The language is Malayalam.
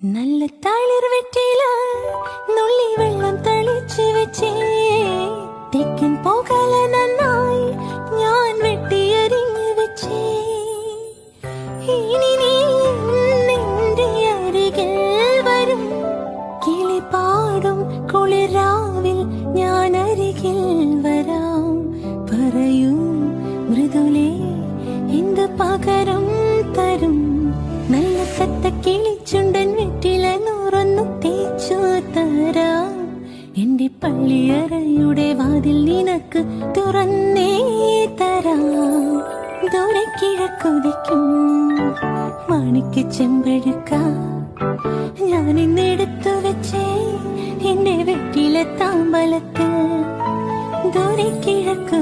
നല്ല തളിർ വെറ്റില നുള്ളി വെള്ളം തളിച്ചു വെച്ചേ തെക്കൻ പോകല നന്നായി ഞാൻ വെട്ടിയരിഞ്ഞു വെച്ചേ ഇനി നീ നിന്റെ അരികിൽ വരും കിളി പാടും കുളിരാവിൽ ഞാൻ അരികിൽ വരാം പറയൂ മൃദുലേ എന്ത് പകരം തരും നല്ല കത്ത കിളിച്ചുണ്ടൻ വെറ്റില നൂറൊന്നു തേച്ചു തരാം എന്റെ പള്ളിയറയുടെ വാതിൽ നിനക്ക് തുറന്നേ തരാം ദൂരെ കിഴക്കുതിക്കും മാണിക്ക് ചെമ്പഴുക്ക ഞാൻ ഇന്നെടുത്തു വെച്ചേ എന്റെ വെറ്റില താമ്പലത്തിൽ ദൂരെ കിഴക്ക്